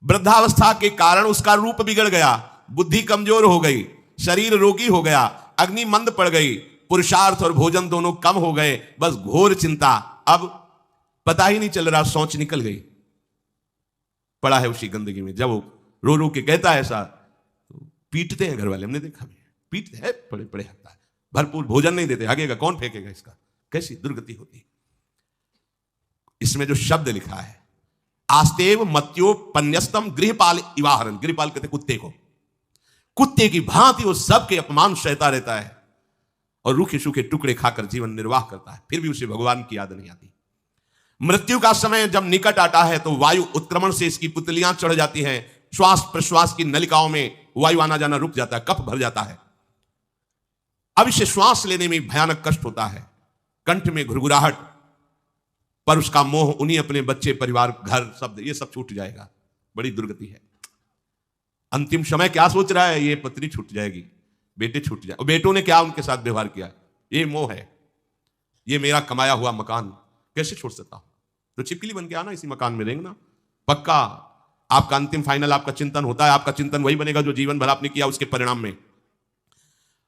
वृद्धावस्था के कारण उसका रूप बिगड़ गया, बुद्धि कमजोर हो गई, शरीर रोगी हो गया, अग्नि मंद पड़ गई, पुरुषार्थ और भोजन दोनों कम हो गए, बस घोर चिंता। अब पता ही नहीं चल रहा, सोच निकल गई, पड़ा है उसी गंदगी में। जब वो रो रो के कहता है ऐसा, तो पीटते हैं घर वाले, हमने देखा भी, पीटते हैं, पड़े पड़े हकता है, भरपूर भोजन नहीं देते, हगेगा कौन, फेंकेगा इसका, कैसी दुर्गति होती। इसमें जो शब्द लिखा है, आस्तेव मत्योपन्यस्तम गृहपाल इवाहरन, गृहपाल कहते कुत्ते को, कुत्ते की भांति वो सबके अपमान सहता रहता है और रूखे सूखे टुकड़े खाकर जीवन निर्वाह करता है, फिर भी उसे भगवान की याद नहीं आती। मृत्यु का समय जब निकट आता है तो वायु उत्क्रमण से इसकी पुतलियां चढ़ जाती हैं, श्वास प्रश्वास की नलिकाओं में वायु आना जाना रुक जाता है, कफ भर जाता है। अब इसे श्वास लेने में भयानक कष्ट होता है, कंठ में घुरघुराहट, पर उसका मोह उन्हीं अपने बच्चे, परिवार, घर, शब्द, ये सब छूट जाएगा। बड़ी दुर्गति है। अंतिम समय क्या सोच रहा है, ये पत्नी छूट जाएगी, बेटे छूट जाए, और बेटों ने क्या उनके साथ व्यवहार किया, ये मोह है, ये मेरा कमाया हुआ मकान कैसे छोड़ सकता हूं, तो छिपकली बन के आना, इसी मकान में रहेंगे ना, पक्का। आपका अंतिम फाइनल आपका चिंतन होता है, आपका चिंतन वही बनेगा जो जीवन भर आपने किया, उसके परिणाम में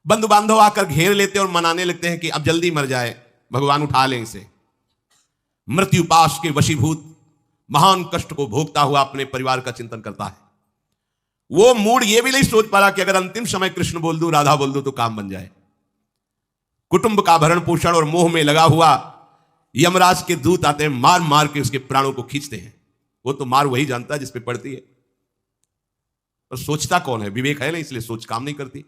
बंधु बांधव आकर घेर लेते और मनाने लगते हैं कि अब जल्दी मर जाए, भगवान उठा लें इसे। मृत्यु पाश के वशीभूत महान कष्ट को भोगता हुआ अपने परिवार का चिंतन करता है। वो मूड ये भी नहीं सोच पा रहा कि अगर अंतिम समय कृष्ण बोल दूं, राधा बोल दूं तो काम बन जाए। कुटुंब का भरण पोषण और मोह में लगा हुआ यमराज के दूत आते हैं, मार मार के उसके प्राणों को खींचते हैं। वो तो मार वही जानता है जिस पे पड़ती है, और सोचता कौन है, विवेक है ना, इसलिए सोच काम नहीं करती।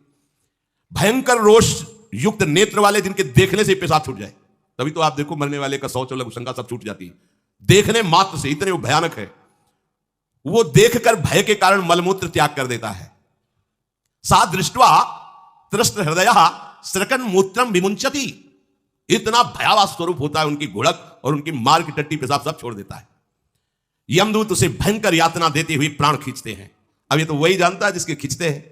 भयंकर रोष युक्त नेत्र वाले जिनके देखने से पेशाब छूट जाए, तभी तो आप देखो मरने वाले का शौच और लघुशंका सब छूट जाती है, देखने मात्र से, इतने वो भयानक है। वो देखकर भय के कारण मलमूत्र त्याग कर देता है। सा दृष्ट्वा त्रस्त हृदय स्रकन मूत्रम विमुंचति, इतना भयावह स्वरूप होता है उनकी घुड़क, और उनकी मार की टट्टी पेशाब सब छोड़ देता है। यमदूत उसे भयंकर यातना देते हुए प्राण खींचते हैं। अब ये तो वही जानता है जिसके खींचते हैं।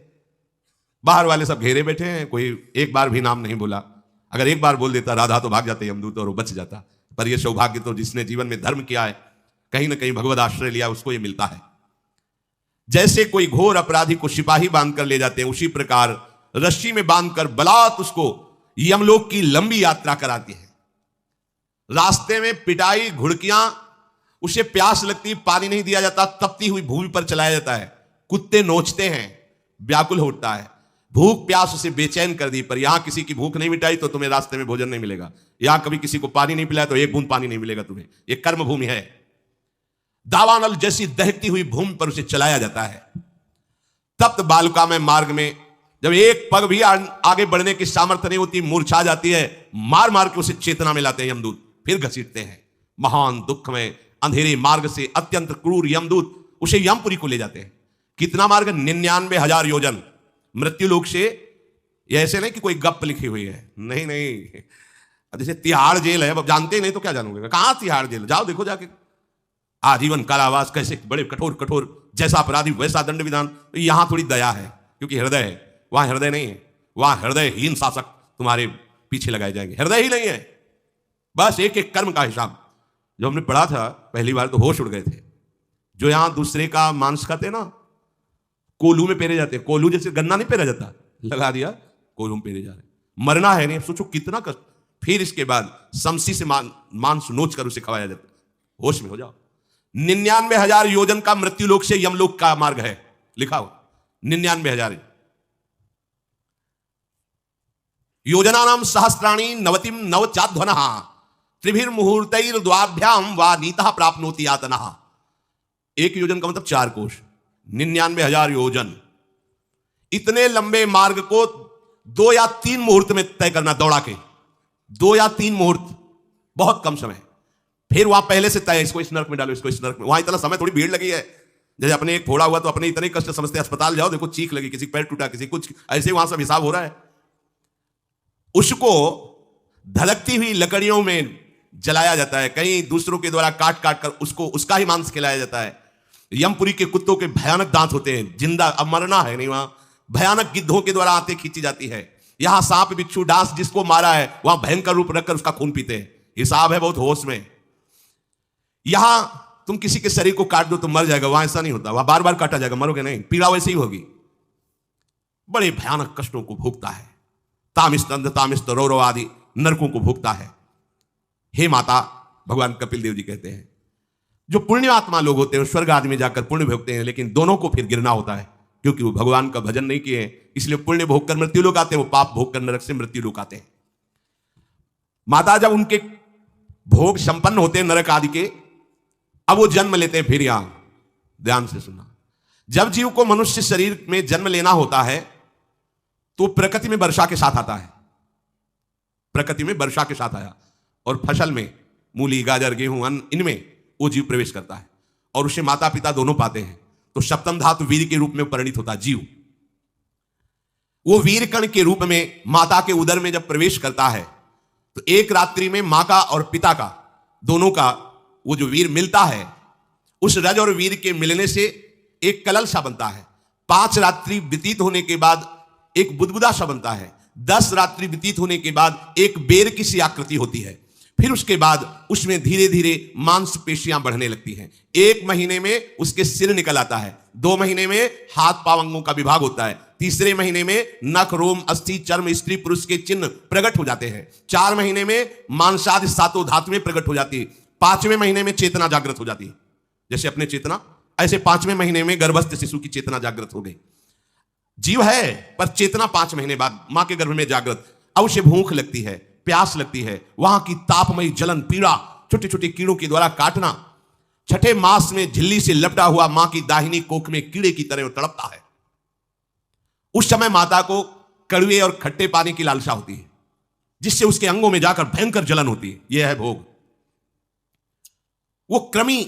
बाहर वाले सब घेरे बैठे हैं, कोई एक बार भी नाम नहीं बोला। अगर एक बार बोल देता राधा तो भाग जाते यमदूत और वो बच जाता। पर ये सौभाग्य तो जिसने जीवन में धर्म किया है, कहीं ना कहीं भगवत आश्रय लिया, उसको ये मिलता है। जैसे कोई घोर अपराधी को सिपाही बांधकर ले जाते हैं, उसी प्रकार रस्सी में बांधकर बलात् उसको यमलोक की लंबी यात्रा कराती है। रास्ते में पिटाई, घुड़कियां, उसे प्यास लगती, पानी नहीं दिया जाता, तपती हुई भूमि पर चलाया जाता है, कुत्ते नोचते हैं, व्याकुल होता है, भूख प्यास उसे बेचैन कर दी। पर यहां किसी की भूख नहीं मिटाई तो तुम्हें रास्ते में भोजन नहीं मिलेगा, यहां कभी किसी को पानी नहीं पिलाया तो एक बूंद पानी नहीं मिलेगा तुम्हें। यह कर्म भूमि है। दावानल जैसी दहकती हुई भूमि पर उसे चलाया जाता है। तप्त बालुका में मार्ग में जब एक पग भी आगे बढ़ने की सामर्थ्य नहीं होती, मूर्छा जाती है, मार मार के उसे चेतना में लाते हैं यमदूत, फिर घसीटते हैं। महान दुख में अंधेरे मार्ग से अत्यंत क्रूर यमदूत उसे यमपुरी को ले जाते हैं। कितना मार्ग? 99,000 योजन मृत्यु लोक से। ऐसे नहीं कि कोई गप लिखी हुई है, नहीं नहीं, जैसे तिहाड़ जेल है, अब जानते ही नहीं तो क्या जानोगे, कहां तिहाड़ जेल, जाओ देखो जाके। आजीवन कारावास, कैसे बड़े कठोर कठोर, जैसा अपराधी वैसा दंड विधान। तो यहां थोड़ी दया है क्योंकि हृदय है, वहां हृदय नहीं है। वहां हृदयहीन शासक तुम्हारे पीछे लगाए जाएंगे, हृदय ही नहीं है, बस एक एक कर्म का हिसाब। जो हमने पढ़ा था पहली बार तो होश उड़ गए थे। जो यहां दूसरे का मांस खाते ना, कोलू में पेरे जाते, कोलू जैसे गन्ना नहीं पेरा जाता, लगा दिया कोलू में पेरे जा रहे। मरना है नहीं, सोचो कितना कष्ट। फिर इसके बाद शमशी से मांस नोच कर उसे खवाया जाता। होश में हो जाओ। 99,000 योजन का मृत्यु लोक से यमलोक का मार्ग है, लिखा हो 99,000 योजना नाम सहस्राणी नवतिम नवचाध्वनः त्रिभिर्मुहूर्तैर्द्वाभ्याम वा नीतः प्राप्नोति यातनः। एक योजन का मतलब 4 कोश, 99,000 योजन। इतने लंबे मार्ग को 2 या 3 मुहूर्त में तय करना, दौड़ा के 2 या 3 मुहूर्त, बहुत कम समय। फिर वहां पहले से तय, इसको इस नर्क में डालो, इसको इस नर्क में। वहां इतना समय, थोड़ी भीड़ लगी है। जैसे अपने एक फोड़ा हुआ तो अपने इतने कष्ट समझते, अस्पताल जाओ देखो चीख लगी, किसी पैर टूटा, किसी कुछ, ऐसे वहां सब हिसाब हो रहा है। उसको धड़कती हुई लकड़ियों में जलाया जाता है, कहीं दूसरों के द्वारा काट काट कर उसको उसका ही मांस खिलाया जाता है। यमपुरी के कुत्तों के भयानक दांत होते हैं, जिंदा, अब मरना है नहीं, वहां भयानक गिद्धों के द्वारा आते खींची जाती है। यहां सांप बिच्छू डांस जिसको मारा है, वहां भयंकर रूप रखकर उसका खून पीते हैं। हिसाब है बहुत होश में। यहां तुम किसी के शरीर को काट दो तो मर जाएगा, वहां ऐसा नहीं होता, वहां बार बार काटा जाएगा, मरोगे नहीं, पीड़ा वैसे ही होगी। बड़े भयानक कष्टों को भोगता है, तामिस्तंध तामिस्त रौरव आदि नरकों को भोगता है। हे माता, भगवान कपिल देव जी कहते हैं, जो पुण्यात्मा लोग होते हैं स्वर्ग आदि में जाकर पुण्य भोगते हैं, लेकिन दोनों को फिर गिरना होता है, क्योंकि वो भगवान का भजन नहीं किए हैं, इसलिए पुण्य भोग कर मृत्यु लोक आते हैं, वो पाप भोग कर नरक से मृत्यु लोक आते हैं। माता जब उनके भोग संपन्न होते हैं नरक आदि के, अब वो जन्म लेते हैं। फिर यहां ध्यान से सुनना, जब जीव को मनुष्य शरीर में जन्म लेना होता है तो प्रकृति में वर्षा के साथ आता है, प्रकृति में वर्षा के साथ आया, और फसल में मूली गाजर गेहूं अन्न इनमें वो जीव प्रवेश करता है, और उसे माता पिता दोनों पाते हैं। तो सप्तम धातु वीर के रूप में परिणित होता है जीव। वो वीर कण के रूप में माता के उदर में जब प्रवेश करता है तो एक रात्रि में मां का और पिता का दोनों का वो जो वीर मिलता है, उस रज और वीर के मिलने से एक कलल सा बनता है। 5 रात्रि व्यतीत होने के बाद एक बुदबुदा सा बनता है। 10 रात्रि व्यतीत होने के बाद एक बेर की सी आकृति होती है। फिर उसके बाद उसमें धीरे धीरे मांसपेशियां बढ़ने लगती हैं। 1 महीने में उसके सिर निकल आता है, 2 महीने में हाथ पांव अंगों का विभाग होता है, 3रे महीने में नख रोम अस्थि चर्म स्त्री पुरुष के चिन्ह प्रकट हो जाते हैं, 4 महीने में मांसादि 7 धातुएं प्रकट हो जाती है, 5वें महीने में चेतना जागृत हो जाती है। जैसे अपने चेतना, ऐसे 5वें महीने में गर्भस्थ शिशु की चेतना जागृत हो गई। जीव है पर चेतना 5 महीने बाद मां के गर्भ में जागृत। अब उसे भूख लगती है, प्यास लगती है, वहां की तापमयी जलन पीड़ा, छोटे छोटे कीड़ों के द्वारा काटना, 6ठे मास में झिल्ली से लपटा हुआ मां की दाहिनी कोख में कीड़े की तरह तड़पता है। उस समय माता को कड़वे और खट्टे पानी की लालसा होती है, जिससे उसके अंगों में जाकर भयंकर जलन होती है। यह है भोग। वो कृमि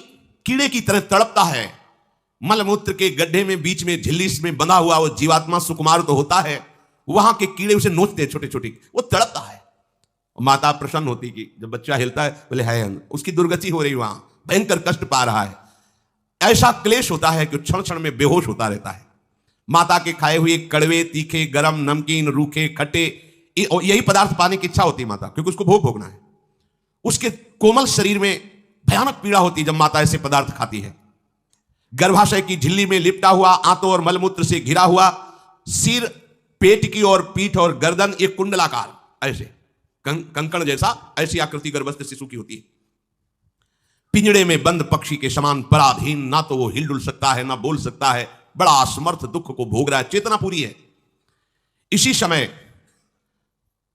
कीड़े की तरह तड़पता है। मलमूत्र के गड्ढे में बीच में झिल्ली में बंधा हुआ वो जीवात्मा सुकुमार तो होता है, वहां के कीड़े उसे नोचते हैं छोटे छोटे, वो तड़पता है। माता प्रसन्न होती कि जब बच्चा हिलता है, बोले है उसकी दुर्गति हो रही, वहां भयंकर कष्ट पा रहा है। ऐसा क्लेश होता है कि क्षण क्षण में बेहोश होता रहता है। माता के खाए हुए कड़वे तीखे गरम नमकीन रूखे खट्टे यही पदार्थ पाने की इच्छा होती है माता, क्योंकि उसको भोग भोगना है। उसके कोमल शरीर में भयानक पीड़ा होती है जब माता ऐसे पदार्थ खाती है। गर्भाशय की झिल्ली में लिपटा हुआ, आंतों और मलमूत्र से घिरा हुआ सिर, पेट की और पीठ और गर्दन एक कुंडलाकार ऐसे कंकण जैसा ऐसी आकृति गर्भस्थ शिशु की होती है। पिंजड़े में बंद पक्षी के समान पराधीन, ना तो वो हिलडुल सकता है ना बोल सकता है, बड़ा असमर्थ दुख को भोग रहा है, चेतना पूरी है। इसी समय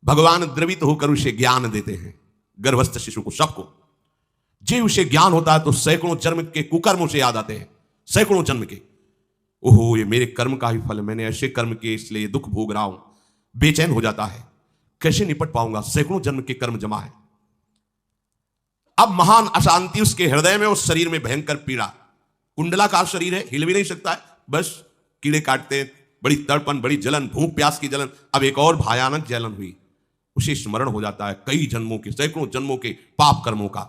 भगवान द्रवित होकर उसे ज्ञान देते हैं, गर्भस्थ शिशु को, सबको। जे उसे ज्ञान होता है तो सैकड़ों जन्म के कुकर्म उसे याद आते हैं, सैकड़ों जन्म के। ओहो, ये मेरे कर्म का ही फल, मैंने ऐसे कर्म के इसलिए दुख भोग रहा हूं। बेचैन हो जाता है, कैसे निपट पाऊंगा, सैकड़ों जन्म के कर्म जमा है। अब महान अशांति उसके हृदय में, उस शरीर में भयंकर पीड़ा। कुंडलाकार शरीर है, हिल भी नहीं सकता है, बस कीड़े काटते हैं, बड़ी तड़पन, बड़ी जलन, भूख प्यास की जलन। अब एक और भयानक जलन हुई, उसे स्मरण हो जाता है कई जन्मों के, सैकड़ों जन्मों के पाप कर्मों का।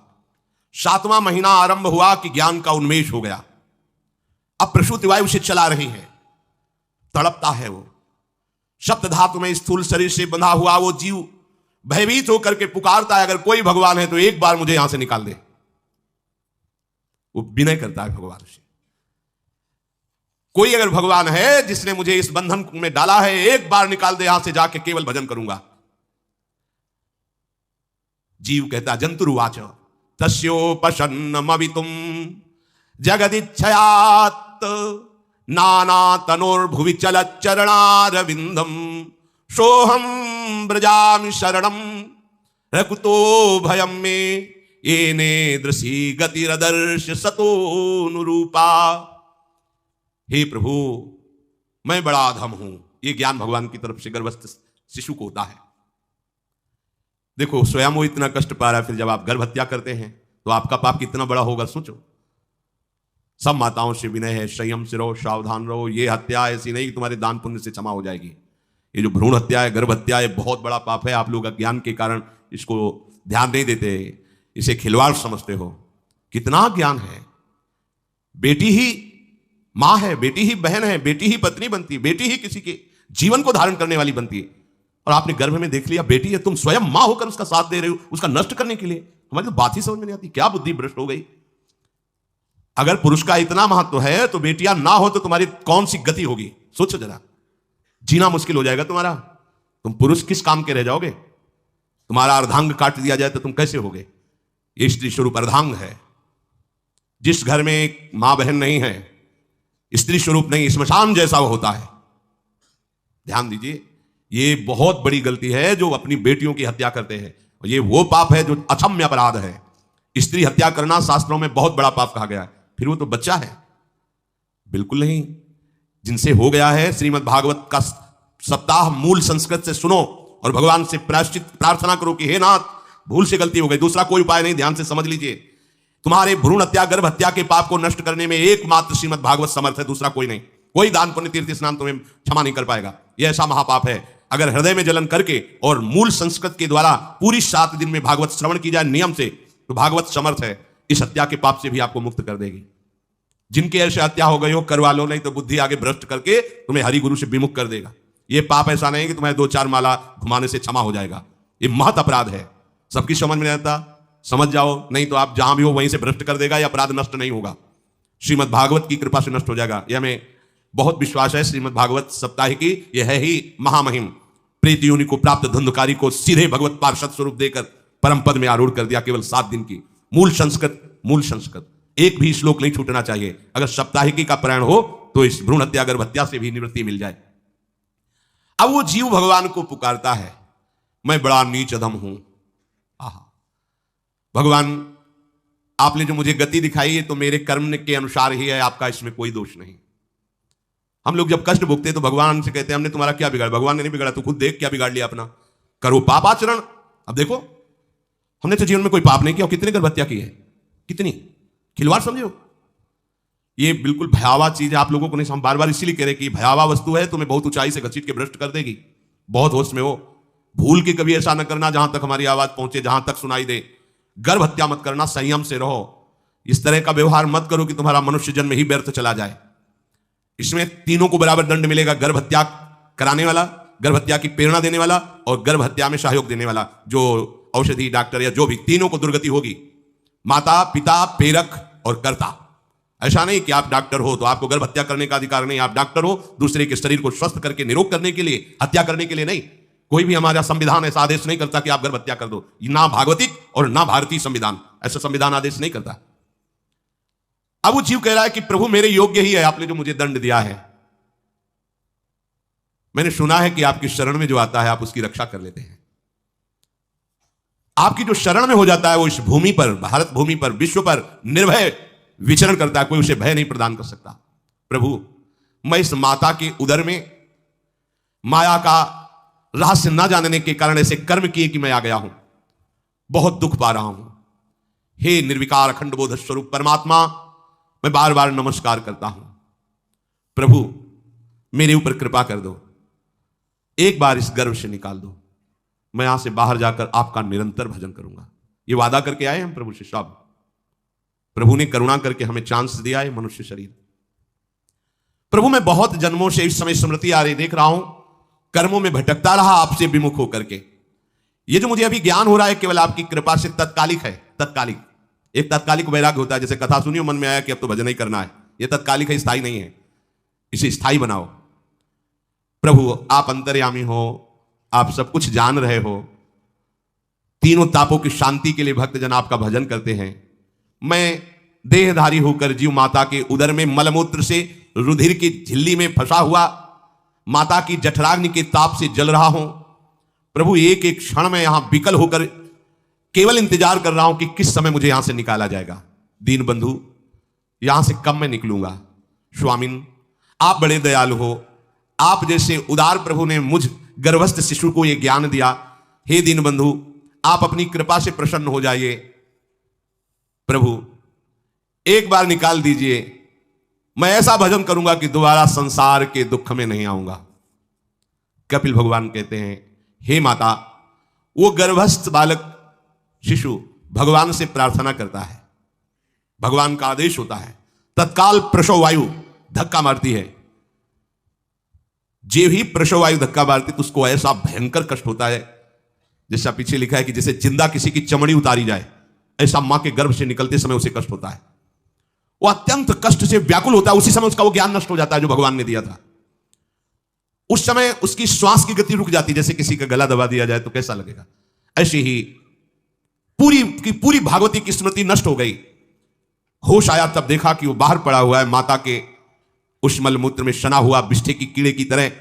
7वां महीना आरंभ हुआ कि ज्ञान का उन्मेष हो गया। अब प्रसूति वायु उसे चला रही है, तड़पता है वो। सप्त धातु में स्थूल शरीर से बंधा हुआ वो जीव भयभीत होकर के पुकारता है, अगर कोई भगवान है तो एक बार मुझे यहां से निकाल दे। वो विनय करता है भगवान से, कोई अगर भगवान है जिसने मुझे इस बंधन में डाला है, एक बार निकाल दे यहां से, जाके केवल भजन करूंगा। जीव कहता, जंतुरुवाच तस्योपशन्नमवितुम जगदिच्छयात् नाना तनोर्भुवि चलच्चरणारविंदम सोहम ब्रजामि शरणम रकुतो भयम में येने दृशी गतिरदर्श सतोनुरूपा। हे प्रभु, मैं बड़ा अधम हूं। ये ज्ञान भगवान की तरफ से गर्भस्थ शिशु को होता है। देखो, स्वयं वो इतना कष्ट पा रहा है, फिर जब आप गर्भ हत्या करते हैं तो आपका पाप कितना बड़ा होगा, सोचो। सब माताओं से विनय है, संयम से रहो, सावधान रहो। ये हत्या ऐसी नहीं कि तुम्हारे दान पुण्य से क्षमा हो जाएगी। ये जो भ्रूण हत्या है, गर्भ हत्या है, बहुत बड़ा पाप है। आप लोग अज्ञान के कारण इसको ध्यान नहीं देते, इसे खिलवाड़ समझते हो। कितना ज्ञान है। बेटी ही मां है, बेटी ही बहन है, बेटी ही पत्नी बनती है, बेटी ही किसी के जीवन को धारण करने वाली बनती है। और आपने गर्भ में देख लिया बेटी है, तुम स्वयं मां होकर उसका साथ दे रहे हो, उसका नष्ट करने के लिए। हमारी तो बात ही समझ में नहीं आती, क्या बुद्धि भ्रष्ट हो गई। अगर पुरुष का इतना महत्व है तो बेटियां ना हो तो तुम्हारी कौन सी गति होगी? सोचो जरा, जीना मुश्किल हो जाएगा तुम्हारा। तुम पुरुष किस काम के रह जाओगे? तुम्हारा अर्धांग काट दिया जाए तो तुम कैसे होगे? ये स्त्री स्वरूप अर्धांग है। जिस घर में एक मां बहन नहीं है, स्त्री स्वरूप नहीं, स्मशान जैसा वो होता है। ध्यान दीजिए, ये बहुत बड़ी गलती है जो अपनी बेटियों की हत्या करते हैं। ये वो पाप है जो अक्षम्य अपराध है। स्त्री हत्या करना शास्त्रों में बहुत बड़ा पाप कहा गया है। फिर वो तो बच्चा है? बिल्कुल नहीं। जिनसे हो गया है, श्रीमद् भागवत का सप्ताह मूल संस्कृत से सुनो और भगवान से प्रायश्चित प्रार्थना करो कि हे नाथ, भूल से गलती हो गई, दूसरा कोई उपाय नहीं। ध्यान से समझ लीजिए, तुम्हारे भ्रूण हत्या, गर्भ हत्या के पाप को नष्ट करने में एकमात्र श्रीमद् भागवत समर्थ है, दूसरा कोई नहीं। कोई दान पुण्य तीर्थ स्नान तुम्हें क्षमा नहीं कर पाएगा। यह ऐसा महापाप है। अगर हृदय में जलन करके और मूल संस्कृत के द्वारा पूरी 7 दिन में भागवत श्रवण की जाए नियम से, तो भागवत समर्थ है, इस हत्या के पाप से भी आपको मुक्त कर देगी। जिनके ऐसे हत्या हो गई हो करवा लो, नहीं तो बुद्धि आगे भ्रष्ट करके तुम्हें हरि गुरु से विमुख कर देगा। यह पाप ऐसा नहीं कि तुम्हें 2-4 माला घुमाने से क्षमा हो जाएगा। यह महत अपराध है। सबकी समझ में आता, समझ जाओ, नहीं तो आप जहां भी हो वहीं से भ्रष्ट कर देगा। यह अपराध नष्ट नहीं होगा, श्रीमद् भागवत की कृपा से नष्ट हो जाएगा। यह हमें बहुत विश्वास है। श्रीमद् भागवत सप्ताह की यह है ही महामहिम। प्रेत योनि को प्राप्त धुंधकारी को सीधे भगवत पार्षद स्वरूप देकर परम पद में आरूढ़ कर दिया। केवल 7 दिन की मूल संस्कृत एक भी श्लोक नहीं छूटना चाहिए। अगर सप्ताहिकी का पारायण हो तो इस भ्रूण हत्या, गर्भ हत्या से भी निवृत्ति मिल जाए। अब वो जीव भगवान को पुकारता है, मैं बड़ा नीच अधम हूं। आहा, भगवान आपने जो मुझे गति दिखाई है तो मेरे कर्म के अनुसार ही है, आपका इसमें कोई दोष नहीं। हम लोग जब कष्ट भुगते तो भगवान से कहते हैं हमने तुम्हारा क्या बिगाड़ा? भगवान ने नहीं बिगाड़ा, तू खुद देख क्या बिगाड़ लिया अपना। करो पाप आचरण। अब देखो, हमने तो जीवन में कोई पाप नहीं किया, कितने गर्भ हत्या की है, कितनी खिलवाड़ समझो। ये बिल्कुल भयावह चीज है, आप लोगों को नहीं समझ। बार बार इसीलिए कह रहे कि भयावह वस्तु है, तुम्हें बहुत ऊंचाई से घसीट के भ्रष्ट कर देगी। बहुत होश में हो, भूल के कभी ऐसा न करना जहां तक हमारी आवाज पहुंचे, जहां तक सुनाई दे। गर्भ हत्या मत करना, संयम से रहो। इस तरह का व्यवहार मत करो कि तुम्हारा मनुष्य जन्म ही व्यर्थ चला जाए। इसमें तीनों को बराबर दंड मिलेगा, गर्भ हत्या कराने वाला, गर्भ हत्या की प्रेरणा देने वाला और गर्भ हत्या में सहयोग देने वाला। जो औषधि डॉक्टर या जो भी, तीनों को दुर्गति होगी। माता, पिता, प्रेरक और कर्ता। ऐसा नहीं कि आप डॉक्टर हो तो आपको गर्भ हत्या करने का अधिकार नहीं। आप डॉक्टर हो दूसरे के शरीर को स्वस्थ करके निरोग करने के लिए, हत्या करने के लिए नहीं। कोई भी हमारा संविधान ऐसा आदेश नहीं करता कि आप गर्भ हत्या कर दो। ना भागवतिक और ना भारतीय संविधान ऐसा संविधान आदेश नहीं करता। अब वो जीव कह रहा है कि प्रभु मेरे योग्य ही है आपने जो मुझे दंड दिया है। मैंने सुना है कि आपकी शरण में जो आता है आप उसकी रक्षा कर लेते हैं। आपकी जो शरण में हो जाता है वो इस भूमि पर, भारत भूमि पर, विश्व पर निर्भय विचरण करता है। कोई उसे भय नहीं प्रदान कर सकता। प्रभु, मैं इस माता के उदर में माया का रहस्य न जानने के कारण ऐसे कर्म किए कि मैं आ गया हूं। बहुत दुख पा रहा हूं। हे निर्विकार अखंड बोध स्वरूप परमात्मा, मैं बार बार नमस्कार करता हूं। प्रभु, मेरे ऊपर कृपा कर दो, एक बार इस गर्भ से निकाल दो। मैं यहां से बाहर जाकर आपका निरंतर भजन करूंगा। ये वादा करके आए हम प्रभु से। सब प्रभु ने करुणा करके हमें चांस दिया है, मनुष्य शरीर। प्रभु, मैं बहुत जन्मों से इस समय स्मृति आ रही देख रहा हूं, कर्मों में भटकता रहा आपसे विमुख होकर के। ये जो मुझे अभी ज्ञान हो रहा है केवल आपकी कृपा से तत्कालिक है। तत्कालिक, एक तात्कालिक वैराग्य होता है। जैसे कथा सुनियो, मन में आया कि अब तो भजन ही करना है। यह तत्कालिक है, स्थायी नहीं है। इसे स्थायी बनाओ। प्रभु, आप अंतर्यामी हो, आप सब कुछ जान रहे हो। तीनों तापों की शांति के लिए भक्तजन आपका भजन करते हैं। मैं देहधारी होकर जीव माता के उदर में मलमूत्र से रुधिर की झिल्ली में फंसा हुआ माता की जठराग्नि के ताप से जल रहा हूं। प्रभु, एक एक क्षण में यहां विकल होकर केवल इंतजार कर रहा हूं कि किस समय मुझे यहां से निकाला जाएगा। दीन बंधु, यहां से कब मैं निकलूंगा? स्वामिन, आप बड़े दयालु हो। आप जैसे उदार प्रभु ने मुझ गर्भस्थ शिशु को यह ज्ञान दिया। हे दीन बंधु, आप अपनी कृपा से प्रसन्न हो जाइए। प्रभु, एक बार निकाल दीजिए। मैं ऐसा भजन करूंगा कि दोबारा संसार के दुख में नहीं आऊंगा। कपिल भगवान कहते हैं, हे माता, वो गर्भस्थ बालक शिशु भगवान से प्रार्थना करता है। भगवान का आदेश होता है, तत्काल प्रसव वायु धक्का मारती है। जे भी प्रसव वायु धक्का मारती तो उसको ऐसा भयंकर कष्ट होता है, जैसा पीछे लिखा है कि जैसे जिंदा किसी की चमड़ी उतारी जाए, ऐसा मां के गर्भ से निकलते समय उसे कष्ट होता है। वो अत्यंत कष्ट से व्याकुल होता है, उसी समय उसका वो ज्ञान नष्ट हो जाता है जो भगवान ने दिया था। उस समय उसकी श्वास की गति रुक जाती है, जैसे किसी का गला दबा दिया जाए तो कैसा लगेगा। ऐसे ही पूरी की पूरी भागवती की स्मृति नष्ट हो गई। होश आया तब देखा कि वो बाहर पड़ा हुआ है, माता के उस मलमूत्र में सना हुआ बिष्ठे की कीड़े की तरह।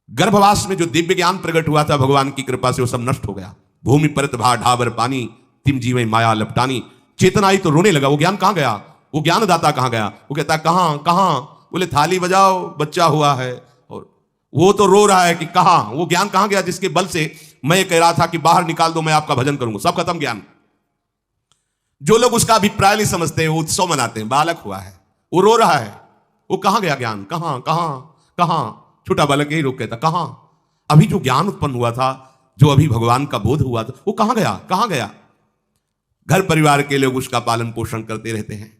गर्भवास में जो दिव्य ज्ञान प्रकट हुआ था भगवान की कृपा से, वो सब नष्ट हो गया। भूमि परत भा ढाबर पानी, तिम जीवे माया लपटानी। चेतना आई तो रोने लगा। वो ज्ञान कहां गया? वो ज्ञानदाता कहां गया? वो कहता कहां कहां? बोले थाली बजाओ, बच्चा हुआ है। और वो तो रो रहा है कि कहां, वो ज्ञान कहां गया जिसके बल से मैं कह रहा था कि बाहर निकाल दो, मैं आपका भजन करूंगा। सब खत्म ज्ञान। जो लोग उसका अभिप्राय नहीं समझते वो उत्सव मनाते हैं, बालक हुआ है, वो रो रहा है, वो कहां गया ज्ञान? कहां कहां कहां? छोटा बालक यही रोक कहता कहां? अभी जो ज्ञान उत्पन्न हुआ था, जो अभी भगवान का बोध हुआ था, वो कहां गया? कहां गया? घर परिवार के लोग उसका पालन पोषण करते रहते हैं,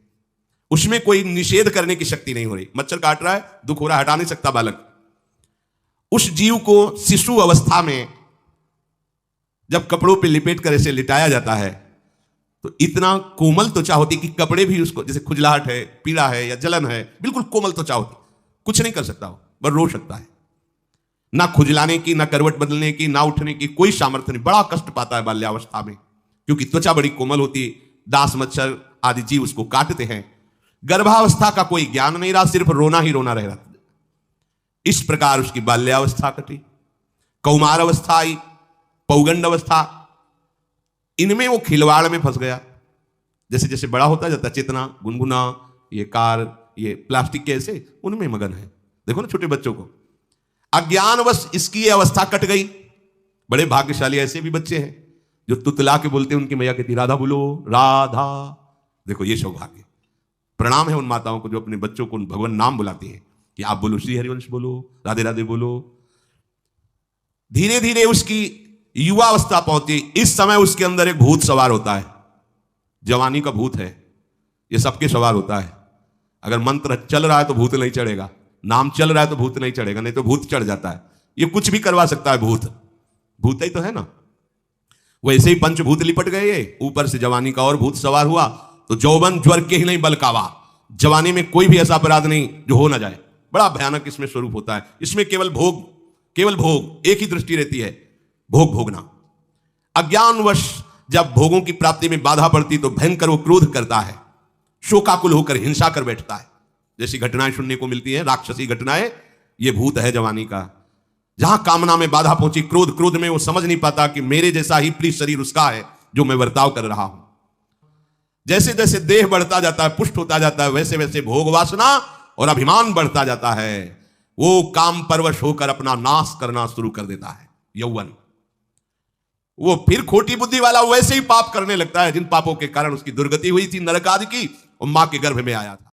उसमें कोई निषेध करने की शक्ति नहीं हो रही। मच्छर काट रहा है, दुख हो रहा है, हटा नहीं सकता बालक। उस जीव को शिशु अवस्था में जब कपड़ों पे लिपेट कर ऐसे लिटाया जाता है तो इतना कोमल त्वचा होती कि कपड़े भी उसको, जैसे खुजलाहट है, पीड़ा है या जलन है, बिल्कुल कोमल त्वचा होती, कुछ नहीं कर सकता हो, बस रो सकता है। ना खुजलाने की, ना करवट बदलने की, ना उठने की कोई सामर्थ्य नहीं। बड़ा कष्ट पाता है बाल्यावस्था में, क्योंकि त्वचा बड़ी कोमल होती है, दास मच्छर आदि जीव उसको काटते हैं। गर्भावस्था का कोई ज्ञान नहीं रहा, सिर्फ रोना ही रोना रह रहा। इस प्रकार उसकी बाल्यावस्था कटी, कौमार अवस्था आई, पौगंड अवस्था, इनमें वो खिलवाड़ में फंस गया। जैसे जैसे बड़ा होता जाता, चेतना, गुनगुना, ये कार, ये प्लास्टिक के ऐसे उनमें मगन है। देखो ना छोटे बच्चों को, अज्ञानवश इसकी ये अवस्था कट गई। बड़े भाग्यशाली ऐसे भी बच्चे हैं जो तुतला के बोलते हैं, उनकी मैया कहती राधा बोलो, राधा। देखो ये सौभाग्य, प्रणाम है उन माताओं को जो अपने बच्चों को भगवान नाम बुलाती हैं कि आप बोलो, श्री हरिवंश बोलो, राधे राधे बोलो। धीरे धीरे उसकी युवा अवस्था पहुंची। इस समय उसके अंदर एक भूत सवार होता है, जवानी का भूत है, ये सबके सवार होता है। अगर मंत्र चल रहा है तो भूत नहीं चढ़ेगा, नाम चल रहा है तो भूत नहीं चढ़ेगा, नहीं तो भूत चढ़ जाता है। ये कुछ भी करवा सकता है भूत, भूत ही तो है ना। वैसे ही पंचभूत लिपट गए, ऊपर से जवानी का और भूत सवार हुआ तो जौवन ज्वर के ही नहीं बलकावा। जवानी में कोई भी ऐसा अपराध नहीं जो हो ना जाए। बड़ा भयानक इसमें स्वरूप होता है। इसमें केवल भोग, केवल भोग, एक ही दृष्टि रहती है, भोग भोगना। अज्ञानवश जब भोगों की प्राप्ति में बाधा पड़ती तो भयंकर वो क्रोध करता है, शोकाकुल होकर हिंसा कर बैठता है। जैसी घटनाएं सुनने को मिलती हैं, राक्षसी घटनाएं, ये भूत है जवानी का। जहां कामना में बाधा पहुंची, क्रोध, क्रोध में वो समझ नहीं पाता कि मेरे जैसा ही प्रिय शरीर उसका है जो मैं वर्ताव कर रहा हूं। जैसे जैसे देह बढ़ता जाता है, पुष्ट होता जाता है, वैसे वैसे भोग वासना और अभिमान बढ़ता जाता है। वो काम परवश होकर अपना नाश करना शुरू कर देता है। यौवन, वो फिर खोटी बुद्धि वाला वैसे ही पाप करने लगता है जिन पापों के कारण उसकी दुर्गति हुई थी नरक आदि की, और मां के गर्भ में आया था।